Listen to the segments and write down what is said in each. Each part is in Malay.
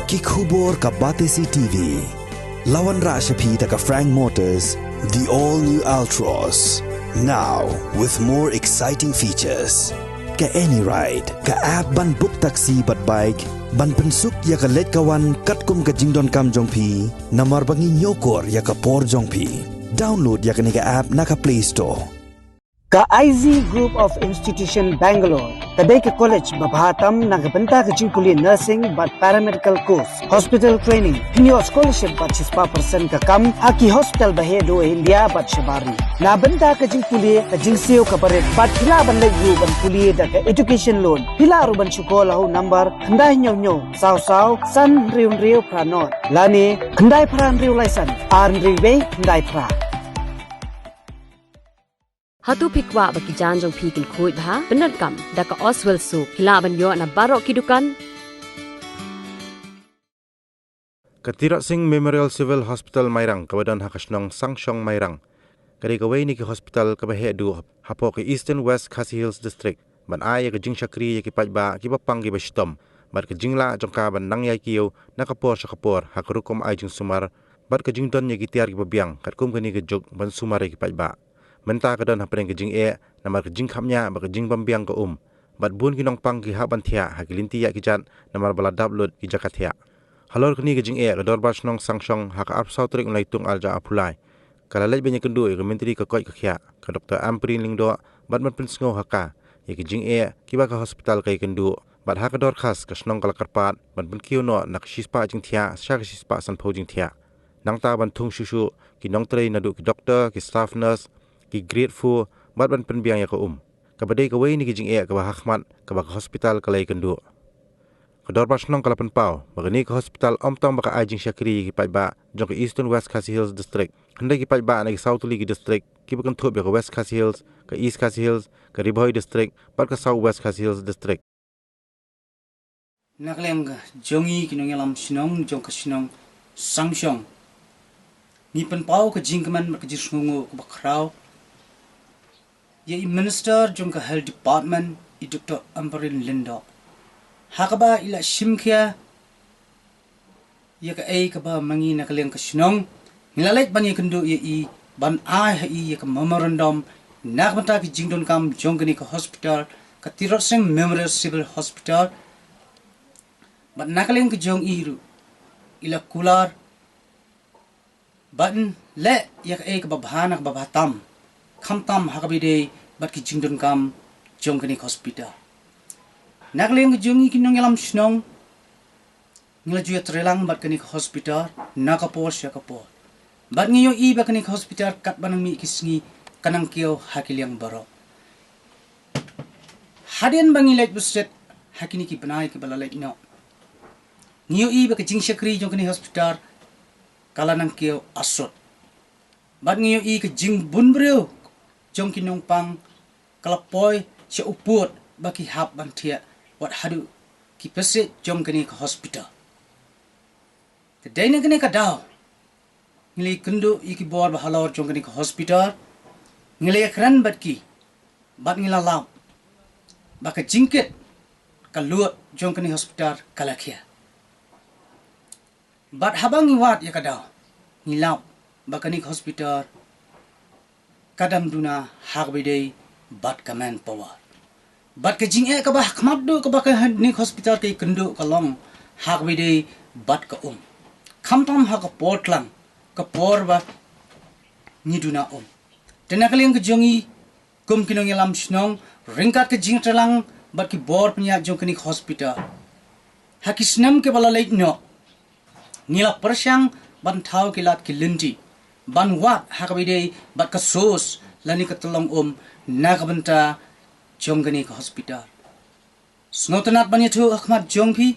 Kikhubor ka Batesi TV. Lawan Rashapi ka Frank Motors, the all-new Altros. Now, with more exciting features. Ka any ride, ka app ban book taxi bat bike, ban pensuk ya ka let kawan katkum ka jingdon kam jongpi, namar bangi nyokor ya ka por jongpi. Download ya ka app na ka Play Store. Ka IZ Group of Institution Bangalore, kadai ke college babhatam nagabenta ke jingpuli nursing but paramedical course, hospital training, new scholarship but 6% ka kam, haki hospital bahedo India but shabari. Na benta ke jingpuli ke jingseo ka baret but hila ban legu ban puli da ke education loan. Hila ruban syukola hu number khandai nyo saw san riu pranot. Lani khandai pran riu license, ar riu khandai pra. Hatu pikwa baki janjong pikil kuit bha benar kam daka Oswell soup hilaban yo na barok kidukan Katirak Singh Memorial Civil Hospital Mairang kawadan hakasnong sangshong Mairang kari kawai ni ke hospital kabahe du hapo ke Eastern West Khasi Hills District ban ay ke jing shakri ke Paidbah ki bapang ki bastom bar ke jingla jongka ban nang yai kiyo nakapor hakrukom ay jing Sumar bar ke jing don ye ki tiar ki babiang katkum ke ni ke jog ban Sumar ki Paidbah Menta kadon hapren ke jing namar ke jing khamnya ba ke jing bambiang ko bat bun ki nong pang ki haban Thiah hakilinti ya ki jan namar bala dablut ki jaka Thiah halor kini ke jing ke dor bas nong sangshong hak ap sautrik ulai tung alja apulai kala lej banyak kendu ke menteri ke koi ke khia ke doktor amprin lingdo bat man prinsngo haka ye ke jing ki ba ka hospital kai kendu bat hak dor khas ke snong kala karpat bat bun kiu no nak shispa jing Thiah sha ke shispa san pho jing Thiah nang ta ban thung shushu ki nong trei nadu ki doktor ki staff nurse ki grateful bat ban penbiang ya ko kabadai ka wei ni ki jing ka ba hakmat ka ba hospital kalai kendu kador bas nong kala penpau bagani ka hospital omtong baka ajing syakri ki Paidbah jong ke Eastern West Khasi Hills District handai ki Paidbah na ki South League District ki bakan thop ya ka West Khasi Hills ka East Khasi Hills ka Riboy District bat ka South West Khasi Hills District naklem ga jongi ki nong yalam sinong jong ka sinong sangshong ni penpau ka jingkaman ka jisngungu ka bakrau Ye Minister jong ka Health Department I Dr. Amperin Lindo. Hakaba ila shimkia ye ka ka ba mangi nakaleng ka sinong nilalait ban ye kendo ye I ban ai ye ka memorandum nakmata ki jingdon kam jong ka hospital ka Tirot Singh Memorial Civil Hospital ban nakaleng ka jong iru ila kular ban le ye ka ba bhanak ba batam Kamtam hakabide bat ki jingdon kam jong kani hospital. Nagleng jongi ki nong yalam snong ngila juya trelang bat kani hospital nakapor syakapor. Bat ngiyo I ba kani hospital kat banang mi kisngi kanang kiyo hakiliang baro. Hadian bangi lait buset hakini ki Bnai ki balalait no. Ngiyo I ba ki jing syakri jong kani hospital kala nang kiyo asot. Bat ngiyo I ki jing bunbreo jong kinong pang kalapoy siya upot baki hap ban Thiah wat hadu ki pese jong kani ka hospital kadai na kani ka daw ngili kendo iki bor bahalor jong kani ka hospital ngili akran bat ki bat ngila law baka jingket ka luot jong kani hospital kalakia bat habang iwat ya ka daw ngilaw baka ni hospital kadam duna hagbidei bat kaman power bat ke jing ka ba khmabdu ka ba ka ni hospital ke kendo kalong hagbidei bat ka khamtam ha ka portlang ka porba ni duna tenakaliang ke jongi kum kinong yalam snong ringkat ke jing telang bat ki bor pnya jong kini hospital hakisnam ke bala leit no nila persyang ban thau ke lat ki linti ban wat hakabide bat ka sos lani ka tolong nakabenta jonggani ka hospital snotanat ban yetu akhmat jongpi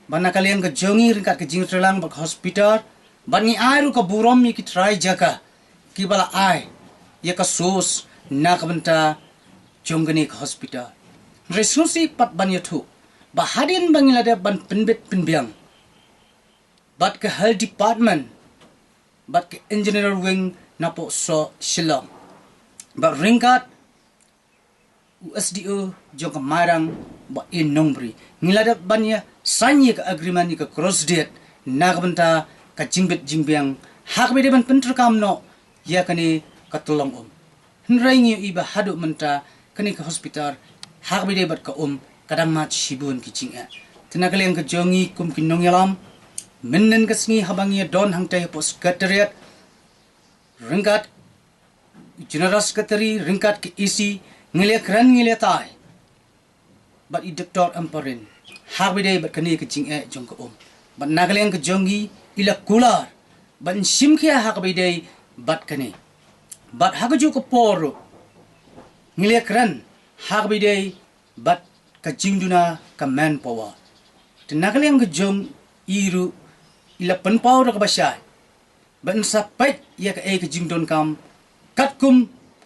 ban nakaliang ka jongi ringkat ka jing trelang bat hospital ban ni airu ka burom mi ki try jaka ki bala ai ya ka sos nakabenta jonggani ka hospital resusi pat ban yetu ba hadin bangilada ban penbet penbiang bat ka health department bat ke engineer wing napo so Shillong but ringkat USDO jong Mairang ba in nombri ngilada banya sanye ka agreement ni ka cross date nagbanta ka jingbet jingbiang hakbede ban penterkam no ya kani ka tolong nrai ngi iba hadu menta kani ka hospital hakbede bat ka kadang mat shibun ki jinga tenagaleng ka jongi kum kinong yalam menen ka sngi habangi don hangtai pos secretariat ringkat general secretary ringkat ki isi ngile kran ngile tai bat i doktor amparin hakbede bat kani ka jinga jong ka bat nagaleng ka jongi ila kular ban simkhia hakbede bat kani bat hagaju ko poro ngile kran hakbede bat ka jingduna ka manpower tenagaleng ka jong iru ila penpau ka basai ban sapai ya ka ka jingdon kam katkum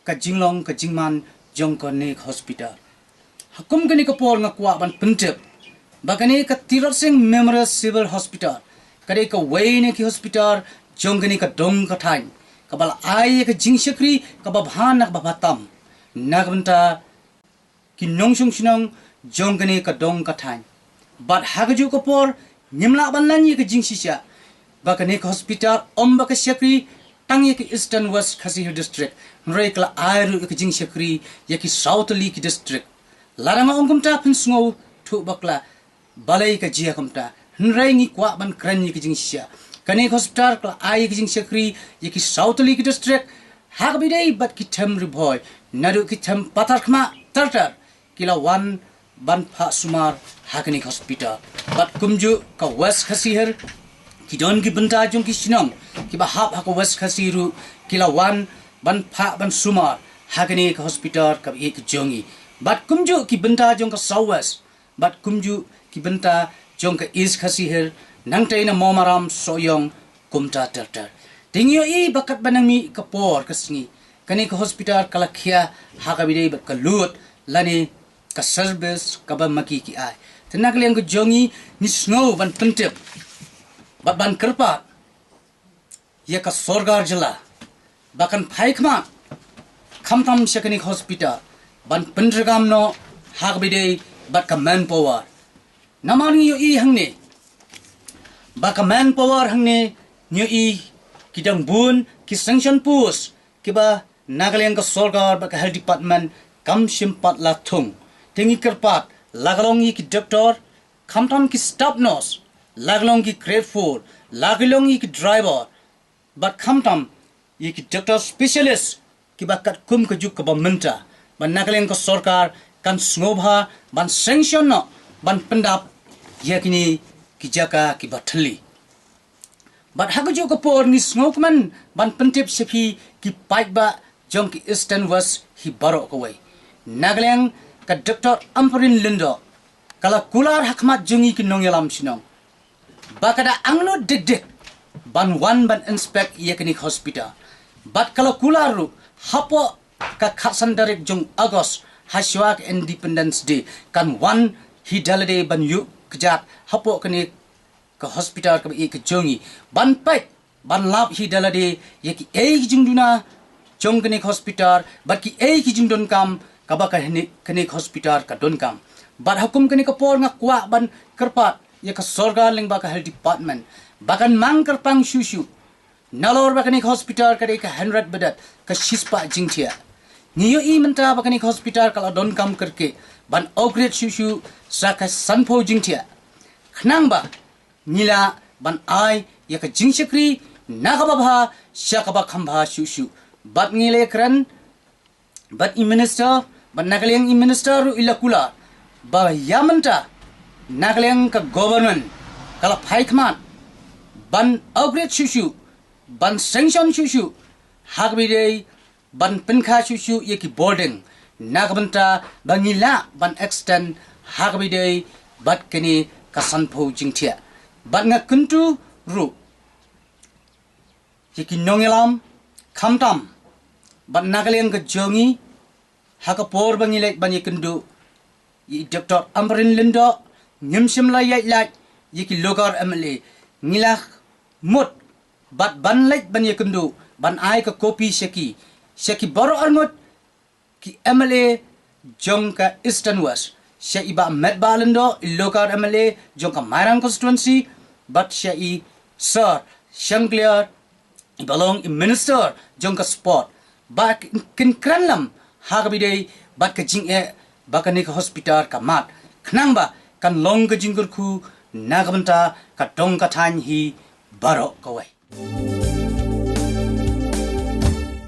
ka jinglong ka jingman jong ko ne hospital hakum gani ka por nga kwa ban pentep bagani ka tirot sing memorial civil hospital kade ka way ne ki hospital jong gani ka dong ka thain ka bal ai ka jing shakri ka ba bhan nak ba batam nagbanta ki nong sung sinong jong gani ka dong ka thain bat hagaju ka por nimla ban lan ye ka jing shisha bagani ka hospital omba ka shakri tangi ki eastern west khasi district nrei kala airu ki jing shakri ya ki south li ki district laranga ongkumta pinsngo thu bakla balai ka jia kumta nrei ngi kwa ban kran ki jing shisha kani hospital kala ai ki jing shakri ya ki south li ki district hagbidei bat ki them riboy nadu ki them patar khma tartar kila wan ban pha sumar hakani hospital bat kumju ka west khasi her kidon ki benta jong ki sinong ki ba hap ha ko west khasiru kila wan ban pha ban sumar hakani hospital ka ek jongi bat kumju ki benta jong ka south west bat kumju ki benta jong ka east khasi her nangtai na momaram soyong kumta tartar tingyo i bakat banami ka por kasngi kani ka hospital kala khia hakabide bat ka lut lani ka service ka ba maki ki ai tenagleng ka jongi ni snow ban pentep ban kerpa ya ka sorgar jala bakan phaikma khamtam shakani hospital ban pendragam no hagbide bat ka manpower namani yo i hangne baka manpower hangne nyo i kidang bun ki sanction pus kiba nagaleng ka sorgar baka health department kam simpat la thung tengi kerpat lagalong i ki doctor khamtam ki staff nurse laglong ki grade 4 laglong ki driver but khamtam ye ki doctor specialist ki bakat kum ka juk ka bamenta ban nakaleng ko sarkar kan snobha ban sanction no ban pendap yakini ki jaka ki bathali but hagaju ko por ni snokman ban pentip sepi ki Paidbah jong ki eastern west hi baro ko wai nagaleng ka doctor amparin lindo kala kular hakmat jungi ki nongyalam sinong bakada angno dik ban wan ban inspect yakini hospital bat kala kularu hapo ka khasan direct jong agos haswak independence day kan wan hi dalade ban yu kjat hapo kani ka hospital ka ek jongi ban pai ban lab hi dalade yaki ei jingduna jong kani hospital bat ki ei jingdon kam ka ba kani hospital ka don kam bat hukum kani ka por nga kwa ban kerpat ya ka sorgar ling ba ka health department bakan mangker pang shushu nalor bakani hospital ka ka 100 bedat ka shispa jingthia niyo i menta bakani hospital kala don kam karke ban upgrade shushu sa ka sanpho jingthia khnang ba nila ban ai ya ka jingshakri nagababha shakaba khambha shushu bat ngile kran bat i minister ban nagaleng i minister ila kula ba yamanta nagaleng ka government kala phaikman ban upgrade shushu ban sanction shushu hagbide ban penkha shushu yeki boarding nagbanta bangila ban extend hagbide bat kini kasanpho jingthia bat nga kuntu ru yeki nongelam khamtam ban nagaleng ka jongi hakapor bangile ban yekendu yi doctor amrin lindo nyimsim la yai yeki logar amle ngilak mut bat ban lek ban yekendu ban ai ka kopi shaki baro arngot ki MLA jong ka eastern west Shah iba met balando local MLA jongka Mairang constituency but Shah I sir Shangclear belong in minister jongka sport bak kin kranlam hagabide bat ka jing bakani ka hospital ka mat khnang ba kan long ka jinggur khu nagabanta ka dong ka than hi baro kawai